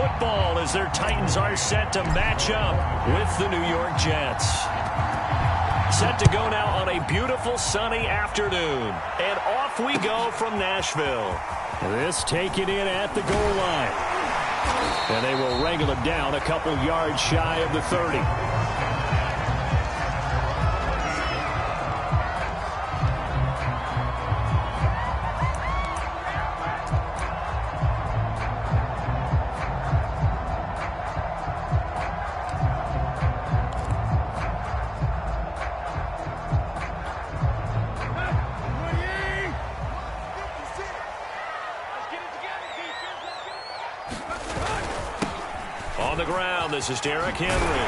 football as their Titans are set to match up with the New York Jets. Set to go now on a beautiful sunny afternoon. And off we go from Nashville. This taken in at the goal line. And they will wrangle him down a couple yards shy of the 30. On the ground, this is Derrick Henry.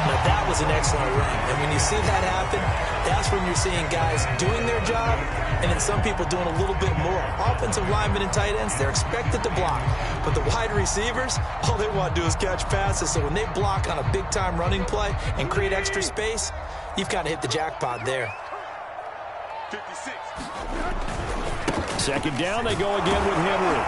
Now that was an excellent run. And when you see that happen, that's when you're seeing guys doing their job and then some people doing a little bit more. Offensive linemen and tight ends, they're expected to block. But the wide receivers, all they want to do is catch passes. So when they block on a big-time running play and create extra space, you've kind of hit the jackpot there. 56. Second down, they go again with Henry.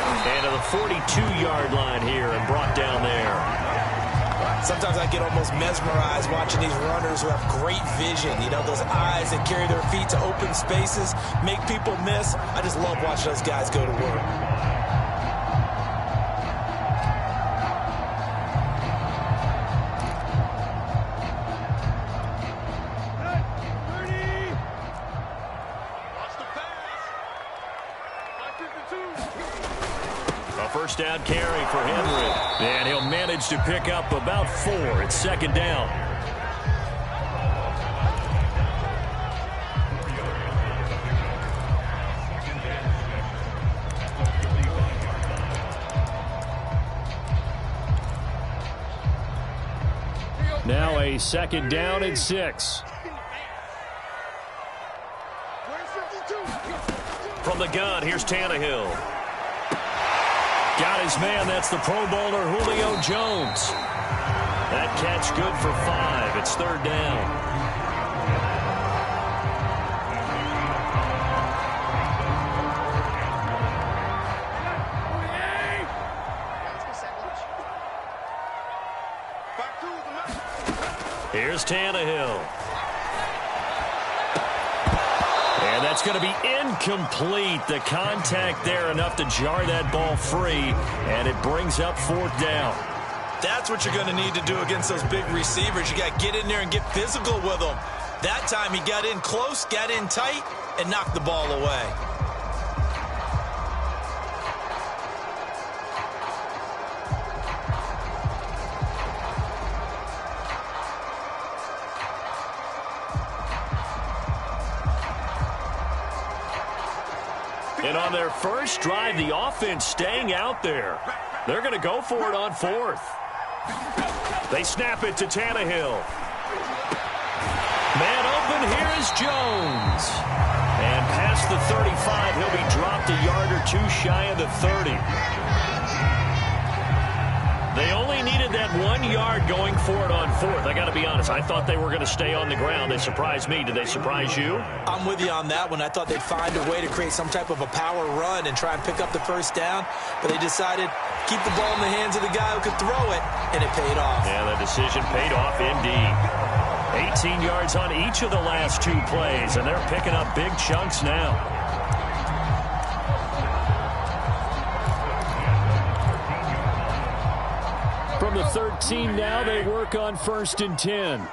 And to the 42-yard line here and brought down there. Sometimes I get almost mesmerized watching these runners who have great vision. You know, those eyes that carry their feet to open spaces, make people miss. I just love watching those guys go to work. First down carry for Henry. And he'll manage to pick up about 4. It's second down. Now a second down and 6. From the gun, here's Tannehill. Got his man. That's the Pro Bowler Julio Jones. That catch good for 5. It's third down. Here's Tannehill. And that's going to be incomplete. The contact there enough to jar that ball free, and it brings up fourth down. That's what you're going to need to do against those big receivers. You got to get in there and get physical with them. That time he got in close, got in tight, and knocked the ball away. And on their first drive, the offense staying out there. They're going to go for it on 4th. They snap it to Tannehill. Man open, here is Jones. And past the 35, he'll be dropped a yard or 2 shy of the 30. They only needed that 1 yard going for it on 4th. I got to be honest, I thought they were going to stay on the ground. They surprised me. Did they surprise you? I'm with you on that one. I thought they'd find a way to create some type of a power run and try and pick up the first down, but they decided keep the ball in the hands of the guy who could throw it, and it paid off. Yeah, the decision paid off indeed. 18 yards on each of the last 2 plays, and they're picking up big chunks now. From the 13 now, they work on 1st and 10.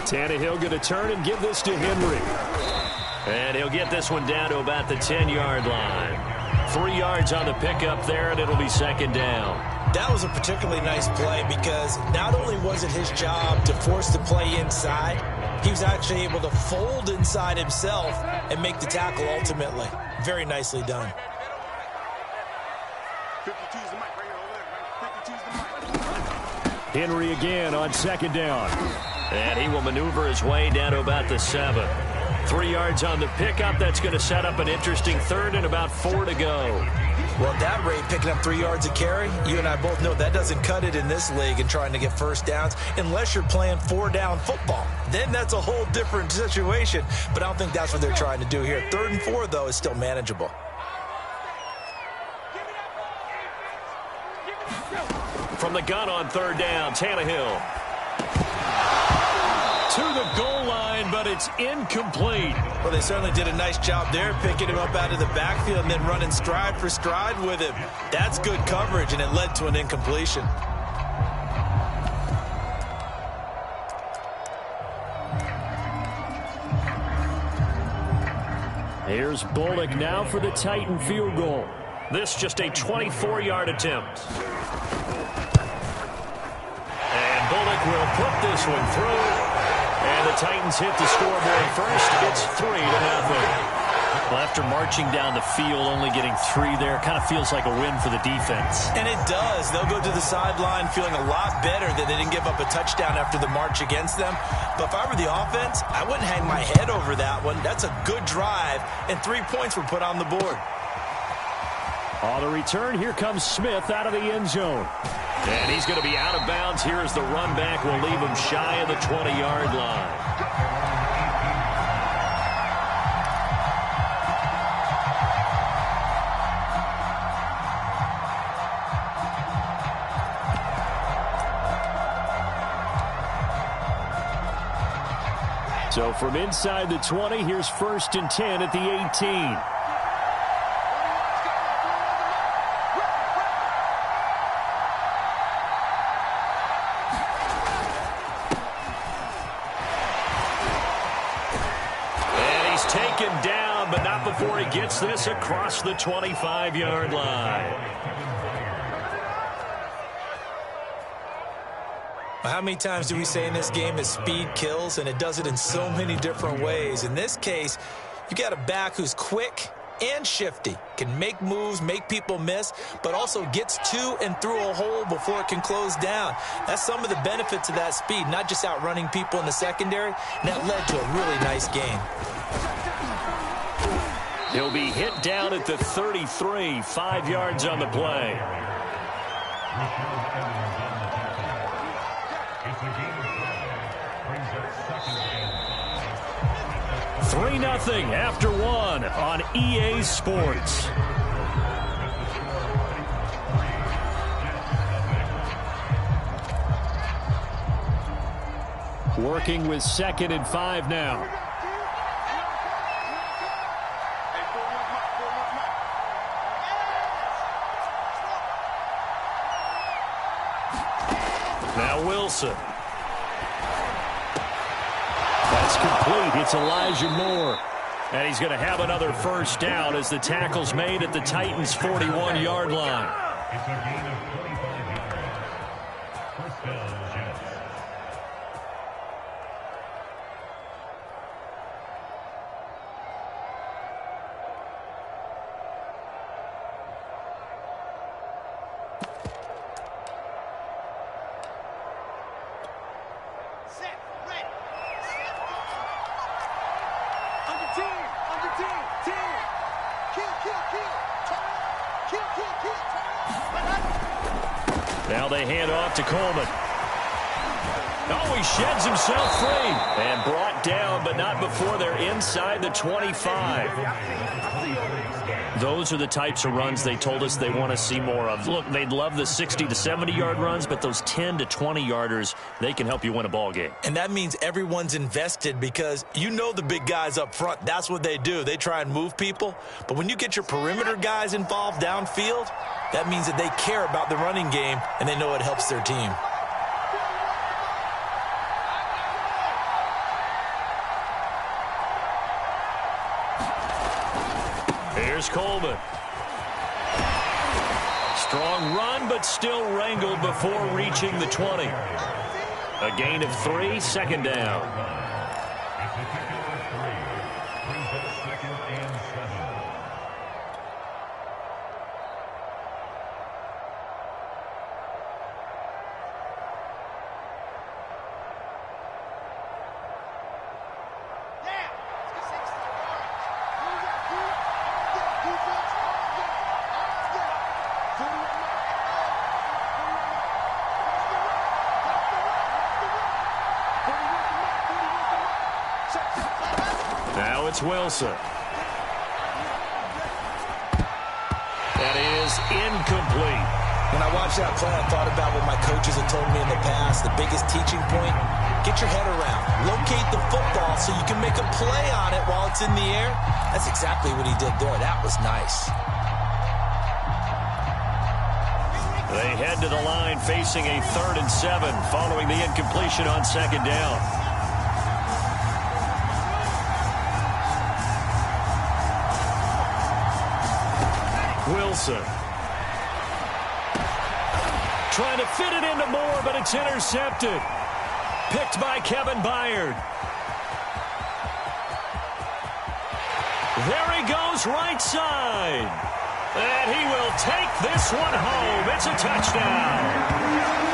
Tannehill going to turn and give this to Henry. And he'll get this one down to about the 10-yard line. 3 yards on the pickup there, and it'll be second down. That was a particularly nice play because not only was it his job to force the play inside, he was actually able to fold inside himself and make the tackle ultimately. Very nicely done. Henry again on second down. And he will maneuver his way down to about the 7. 3 yards on the pickup. That's going to set up an interesting 3rd and about 4 to go. Well, at that rate, picking up 3 yards a carry, you and I both know that doesn't cut it in this league and trying to get first downs unless you're playing 4-down football. then that's a whole different situation. But I don't think that's what they're trying to do here. 3rd and 4, though, is still manageable. From the gun on 3rd down, Tannehill. To the goal line, but it's incomplete. Well, they certainly did a nice job there, picking him up out of the backfield and then running stride for stride with him. That's good coverage, and it led to an incompletion. Here's Bullock now for the Titan field goal. This just a 24-yard attempt. And Bullock will put this one through. And the Titans hit the scoreboard first. It's 3-0. Well, after marching down the field, only getting 3 there, kind of feels like a win for the defense. And it does. They'll go to the sideline feeling a lot better that they didn't give up a touchdown after the march against them. But if I were the offense, I wouldn't hang my head over that one. That's a good drive, and 3 points were put on the board. On the return, here comes Smith out of the end zone. And he's going to be out of bounds. Here is the run back. Will leave him shy of the 20-yard line. So from inside the 20, here's 1st and 10 at the 18. Down, but not before he gets this across the 25-yard line. How many times do we say in this game that speed kills, and it does it in so many different ways? In this case, you got a back who's quick and shifty, can make moves, make people miss, but also gets to and through a hole before it can close down. That's some of the benefits of that speed, not just outrunning people in the secondary, and that led to a really nice game. He'll be hit down at the 33, 5 yards on the play. 3-0 after 1 on EA Sports. Working with 2nd and 5 now. Now Wilson. That's complete. It's Elijah Moore. And he's going to have another 1st down as the tackle's made at the Titans' 41-yard line. Now they hand off to Coleman. Oh, he sheds himself free. And brought down, but not before they're inside the 25. Those are the types of runs they told us they want to see more of. Look, they'd love the 60 to 70-yard runs, but those 10 to 20-yarders, they can help you win a ball game. And that means everyone's invested because you know the big guys up front, that's what they do. They try and move people. But when you get your perimeter guys involved downfield, that means that they care about the running game and they know it helps their team. Here's Coleman. Strong run, but still wrangled before reaching the 20. A gain of 3, 2nd down. it's Wilson. That is incomplete. When I watched that play, I thought about what my coaches had told me in the past. The biggest teaching point, get your head around. Locate the football so you can make a play on it while it's in the air. That's exactly what he did there. That was nice. They head to the line facing a 3rd and 7 following the incompletion on 2nd down. Wilson. Trying to fit it into Moore, but it's intercepted. Picked by Kevin Byard. There he goes, right side. And he will take this one home. It's a touchdown.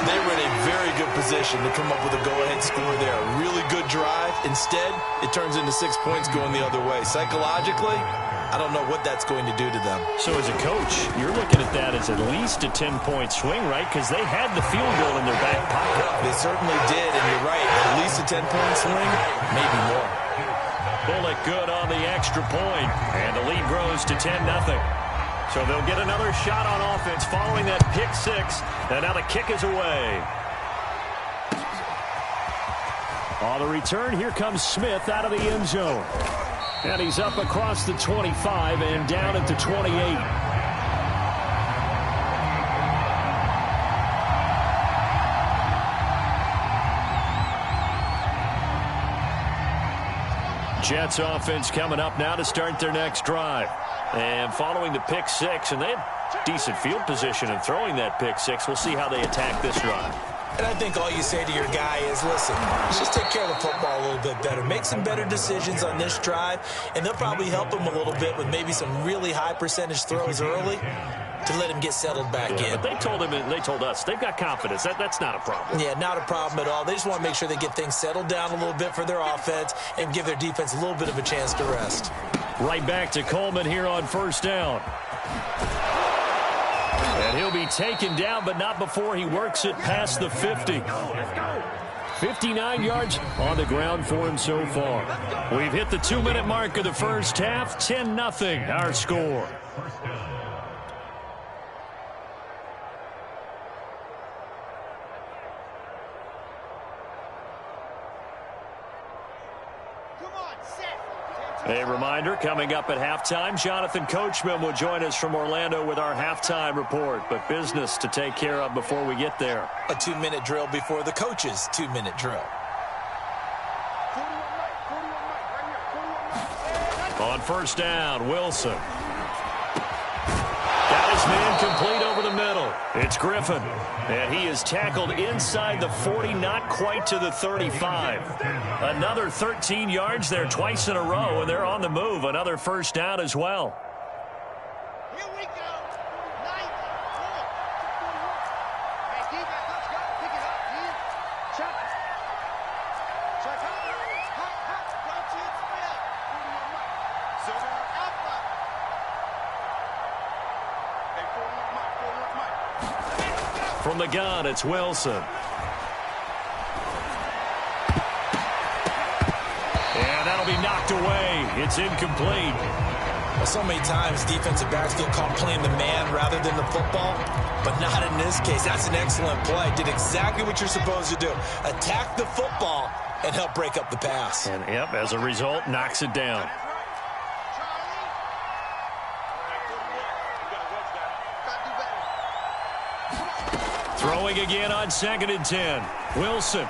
They were in a very good position to come up with a go-ahead score there. A really good drive. Instead, it turns into 6 points going the other way. Psychologically, I don't know what that's going to do to them. So as a coach, you're looking at that as at least a 10-point swing, right? Because they had the field goal in their back pocket. They certainly did, and you're right. At least a 10-point swing, maybe more. Bullock good on the extra point, and the lead grows to 10-0. So they'll get another shot on offense following that pick 6, and now the kick is away. On the return, here comes Smith out of the end zone. And he's up across the 25 and down at the 28. Jets offense coming up now to start their next drive. And following the pick 6, and they had decent field position in throwing that pick 6. We'll see how they attack this drive. And I think all you say to your guy is, listen, let's just take care of the football a little bit better. Make some better decisions on this drive, and they'll probably help him a little bit with maybe some really high percentage throws early to let him get settled back in. But they told him, and they told us, they've got confidence. That's not a problem. Yeah, not a problem at all. They just want to make sure they get things settled down a little bit for their offense and give their defense a little bit of a chance to rest. Right back to Coleman here on 1st down. And he'll be taken down, but not before he works it past the 50. 59 yards on the ground for him so far. We've hit the 2-minute mark of the first half. 10-0 our score. A reminder, coming up at halftime, Jonathan Coachman will join us from Orlando with our halftime report, but business to take care of before we get there. A 2-minute drill before the coach's 2-minute drill. On 1st down, Wilson. Got his man complete over the middle. It's Griffin. And he is tackled inside the 40, not quite to the 35. Another 13 yards there twice in a row, and they're on the move. Another 1st down as well. Here we go. 94. Hey, defense, let's go. Pick it up, dude. Check. Check out. Hop, hop. Don't you spin. Silver Alpha. Hey, 4-1 Mike. 4-1 Mike. From the gun, it's Wilson. And that'll be knocked away. It's incomplete. Well, so many times defensive backs get caught playing the man rather than the football, but not in this case. That's an excellent play. Did exactly what you're supposed to do. Attack the football and help break up the pass. And, yep, as a result, knocks it down. Throwing again on 2nd and 10. Wilson.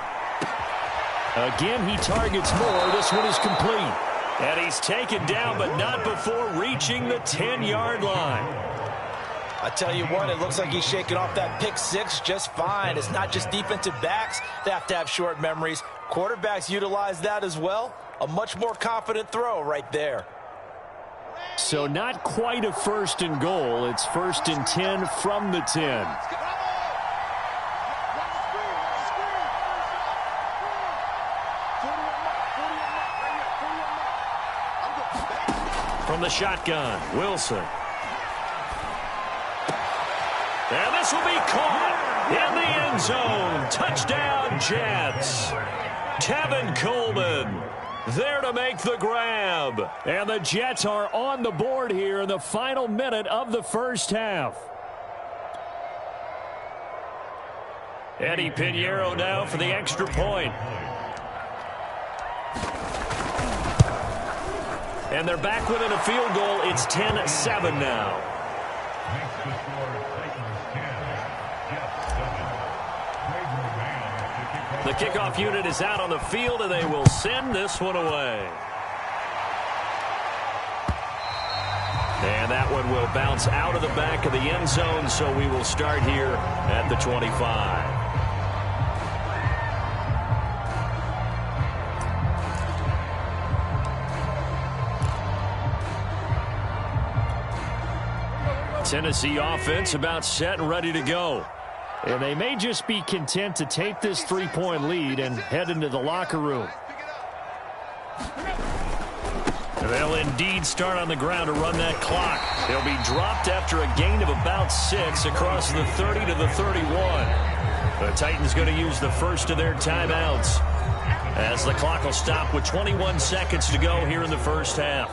Again, he targets Moore. This one is complete. And he's taken down, but not before reaching the 10-yard line. I tell you what, it looks like he's shaking off that pick 6 just fine. It's not just defensive backs that have to have short memories. Quarterbacks utilize that as well. A much more confident throw right there. So not quite a 1st and goal. It's 1st and 10 from the 10. From the shotgun, Wilson. And this will be caught in the end zone. Touchdown, Jets. Tevin Coleman There to make the grab. And the Jets are on the board here in the final minute of the first half. Eddie Pinheiro now for the extra point. And they're back within a field goal. It's 10-7 now. The kickoff unit is out on the field, and they will send this one away. And that one will bounce out of the back of the end zone, so we will start here at the 25. Tennessee offense about set and ready to go. And they may just be content to take this 3-point lead and head into the locker room. They'll indeed start on the ground to run that clock. They'll be dropped after a gain of about 6 across the 30 to the 31. The Titans going to use the first of their timeouts as the clock will stop with 21 seconds to go here in the first half.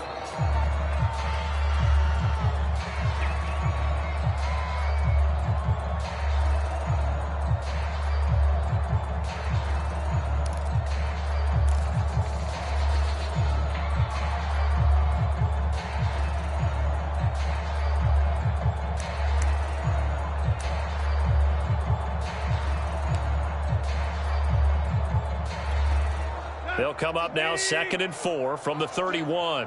They'll come up now 2nd and 4 from the 31.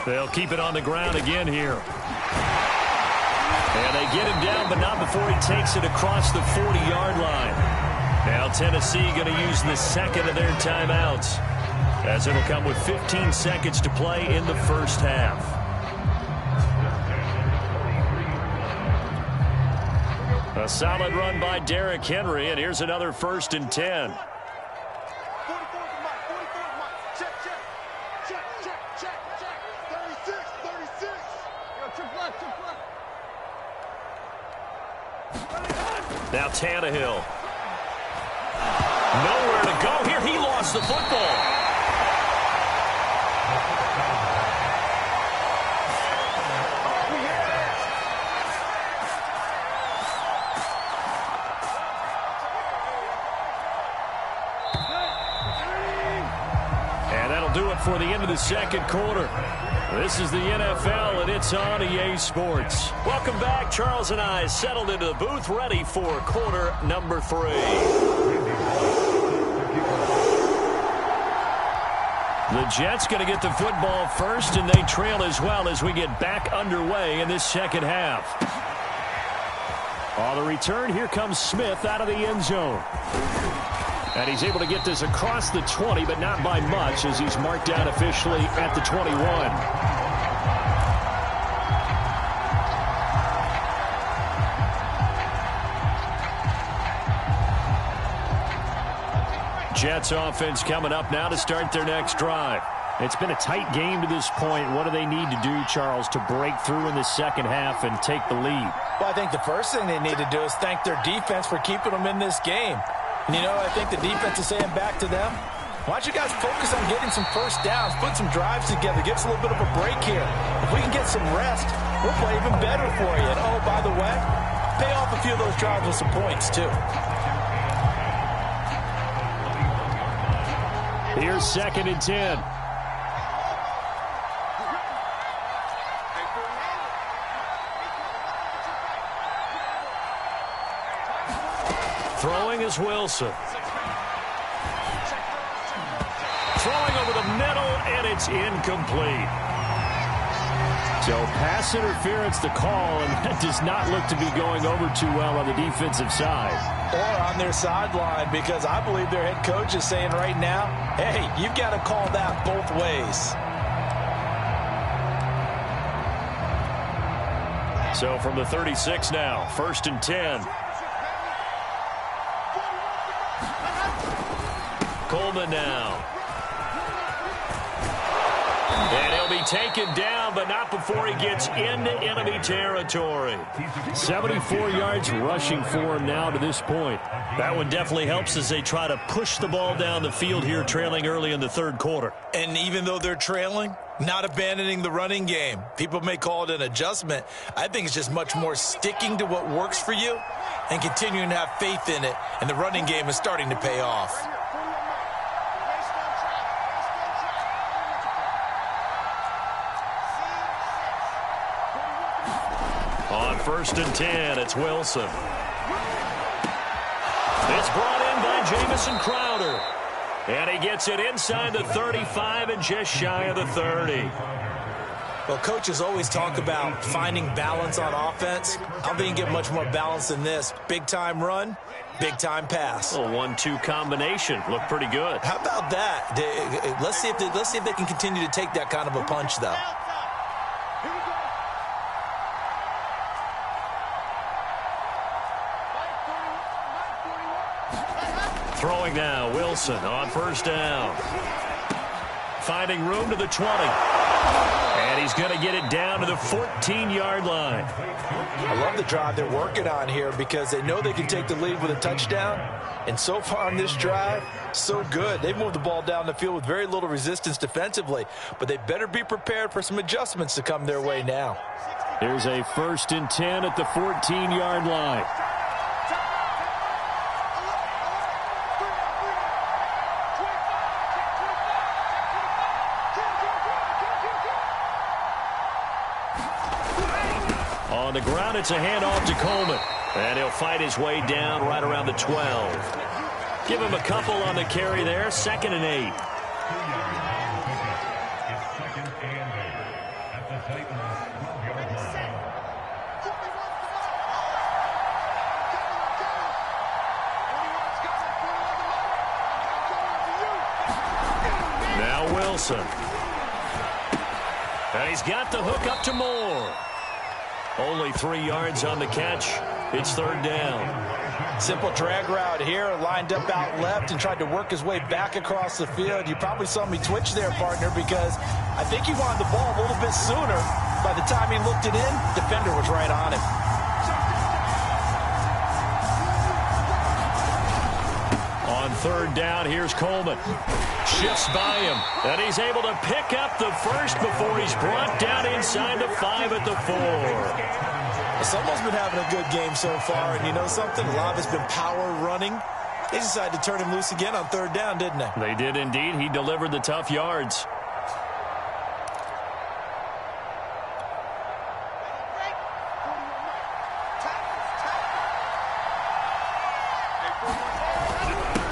They'll keep it on the ground again here. And they get him down, but not before he takes it across the 40-yard line. Now Tennessee going to use the second of their timeouts, as it'll come with 15 seconds to play in the first half. A solid run by Derrick Henry, and here's another 1st and 10. 44 check, check, check, check, check, check, 36. Yo, trip left. Now Tannehill. Nowhere to go here. He lost the football. Do it for the end of the second quarter. This is the NFL, and it's on EA Sports. Welcome back. Charles and I settled into the booth, ready for quarter number 3. The Jets going to get the football first, and they trail as well as we get back underway in this second half. On the return, here comes Smith out of the end zone. And he's able to get this across the 20, but not by much, as he's marked down officially at the 21. Jets offense coming up now to start their next drive. It's been a tight game to this point. What do they need to do, Charles, to break through in the second half and take the lead? Well, I think the first thing they need to do is thank their defense for keeping them in this game. And, you know, I think the defense is saying back to them, why don't you guys focus on getting some first downs, put some drives together, give us a little bit of a break here. If we can get some rest, we'll play even better for you. And, oh, by the way, pay off a few of those drives with some points, too. Here's 2nd and 10. Throwing is Wilson. Throwing over the middle, and it's incomplete. So pass interference to call, and that does not look to be going over too well on the defensive side. Or on their sideline, because I believe their head coach is saying right now, hey, you've got to call that both ways. So from the 36 now, 1st and 10. Coleman now. And he'll be taken down, but not before he gets into enemy territory. 74 yards rushing for him now to this point. That one definitely helps as they try to push the ball down the field here, trailing early in the third quarter. And even though they're trailing, not abandoning the running game. People may call it an adjustment. I think it's just much more sticking to what works for you and continuing to have faith in it. And the running game is starting to pay off. On 1st and 10, it's Wilson. It's brought in by Jamison Crowder. And he gets it inside the 35 and just shy of the 30. Well, coaches always talk about finding balance on offense. I don't think you get much more balance than this. Big-time run, big-time pass. A 1-2 combination. Looked pretty good. How about that? Let's see if they can continue to take that kind of a punch, though. Throwing now, Wilson on 1st down. Finding room to the 20. And he's going to get it down to the 14-yard line. I love the drive they're working on here because they know they can take the lead with a touchdown. And so far on this drive, so good. They've moved the ball down the field with very little resistance defensively. But they better be prepared for some adjustments to come their way now. Here's a 1st and 10 at the 14-yard line. On the ground, it's a handoff to Coleman. And he'll fight his way down right around the 12. Give him a couple on the carry there. 2nd and 8. Now Wilson. And he's got the hook up to Moore. Only 3 yards on the catch. It's 3rd down. Simple drag route here, lined up out left and tried to work his way back across the field. You probably saw me twitch there, partner, because I think he wanted the ball a little bit sooner. By the time he looked it in, defender was right on him. On 3rd down, here's Coleman. Shifts by him, and he's able to pick up the first before he's brought down inside the 5 at the 4. Someone's been having a good game so far, and you know something? A lot of it's been power running. They decided to turn him loose again on 3rd down, didn't they? They did indeed. He delivered the tough yards.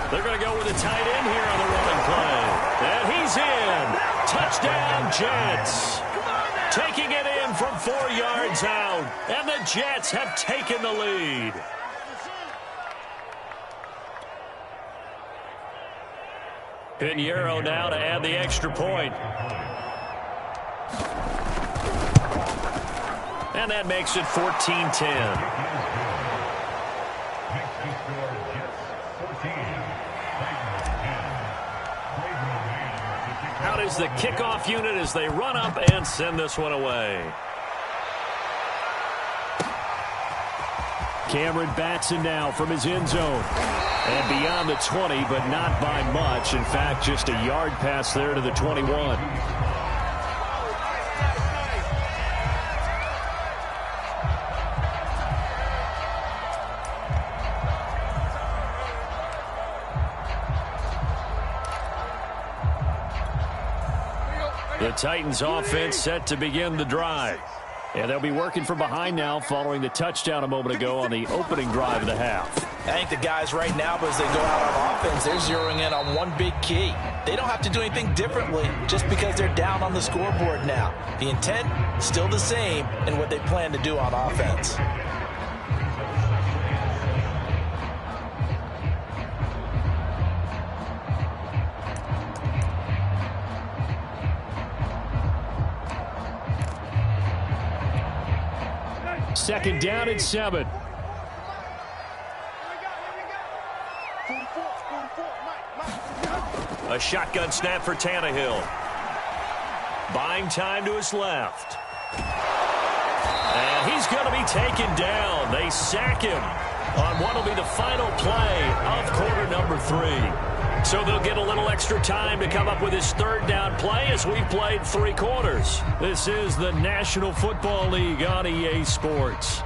They're going to go with a tight end here on the running play. And he's in. Touchdown, Jets. Taking it in from 4 yards out. And the Jets have taken the lead. Pinheiro now to add the extra point. And that makes it 14-10. Out is the kickoff unit as they run up and send this one away. Cameron Batson now from his end zone. And beyond the 20, but not by much. In fact, just a yard pass there to the 21. The Titans offense set to begin the drive. And they'll be working from behind now following the touchdown a moment ago on the opening drive of the half. I think the guys right now, as they go out on offense, they're zeroing in on one big key. They don't have to do anything differently just because they're down on the scoreboard now. The intent, still the same in what they plan to do on offense. Second down and 7. A shotgun snap for Tannehill. Buying time to his left. And he's going to be taken down. They sack him on what will be the final play of quarter number 3. So they'll get a little extra time to come up with his third down play as we've played 3 quarters. This is the National Football League on EA Sports.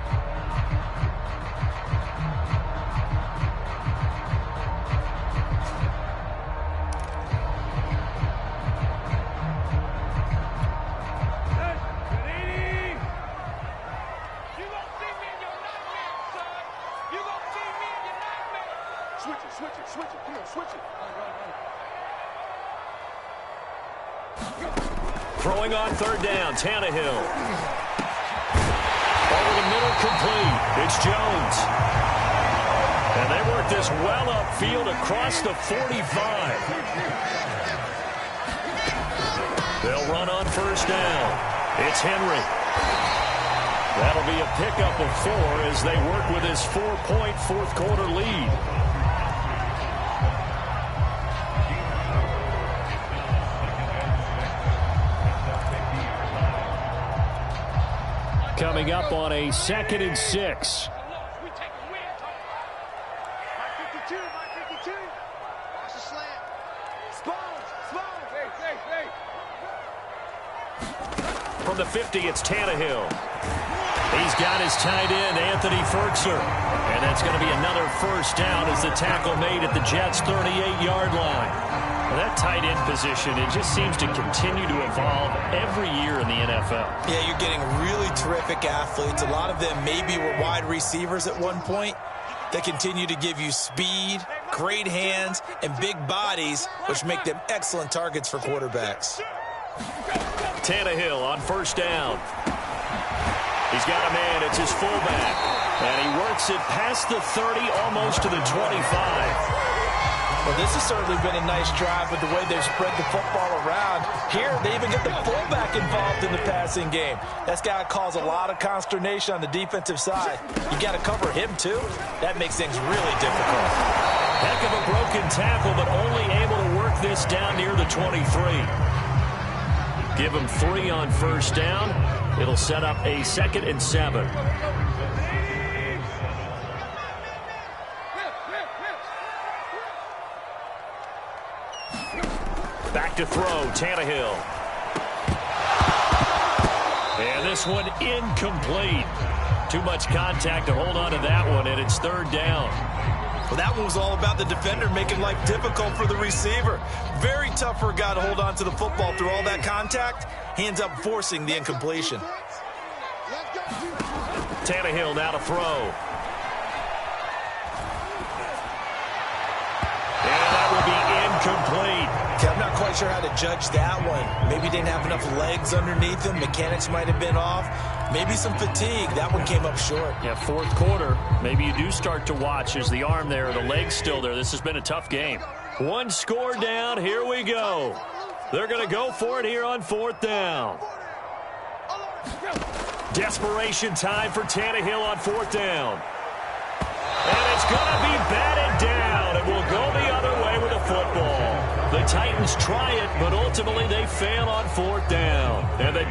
Switch it. Come on, switch it. Throwing on third down, Tannehill. Over the middle, complete. It's Jones. And they work this well upfield across the 45. They'll run on first down. It's Henry. That'll be a pickup of 4 as they work with his 4-point fourth quarter lead. Coming up on a 2nd and 6. My 52. Watch the slant. Spones. Hey. From the 50, it's Tannehill. He's got his tight end, Anthony Ferkser. And that's going to be another first down as the tackle made at the Jets' 38-yard line. Well, that tight end position, it just seems to continue to evolve every year in the NFL. Yeah, you're getting really terrific athletes. A lot of them maybe were wide receivers at one point. They continue to give you speed, great hands, and big bodies, which make them excellent targets for quarterbacks. Tannehill on first down. He's got a man. It's his fullback. And he works it past the 30, almost to the 25. Well, this has certainly been a nice drive with the way they've spread the football around. Here, they even get the fullback involved in the passing game. That's got to cause a lot of consternation on the defensive side. You got to cover him, too. That makes things really difficult. Heck of a broken tackle, but only able to work this down near the 23. Give him 3 on first down. It'll set up a 2nd and 7. Back to throw, Tannehill. And this one incomplete. Too much contact to hold on to that one, and it's third down. Well, that one was all about the defender making life difficult for the receiver. Very tough for a guy to hold on to the football through all that contact. He ends up forcing the incompletion. Tannehill now to throw. And that will be incomplete. Okay, I'm not quite sure how to judge that one. Maybe he didn't have enough legs underneath him. Mechanics might have been off. Maybe some fatigue. That one came up short. Yeah, fourth quarter. Maybe you do start to watch. There's the arm there, the leg's still there. This has been a tough game. 1 score down. Here we go. They're going to go for it here on 4th down. Desperation time for Tannehill on 4th down. And it's going to be batted down. It will go the other way with a football. The Titans try it, but ultimately they fail on 4th down. And the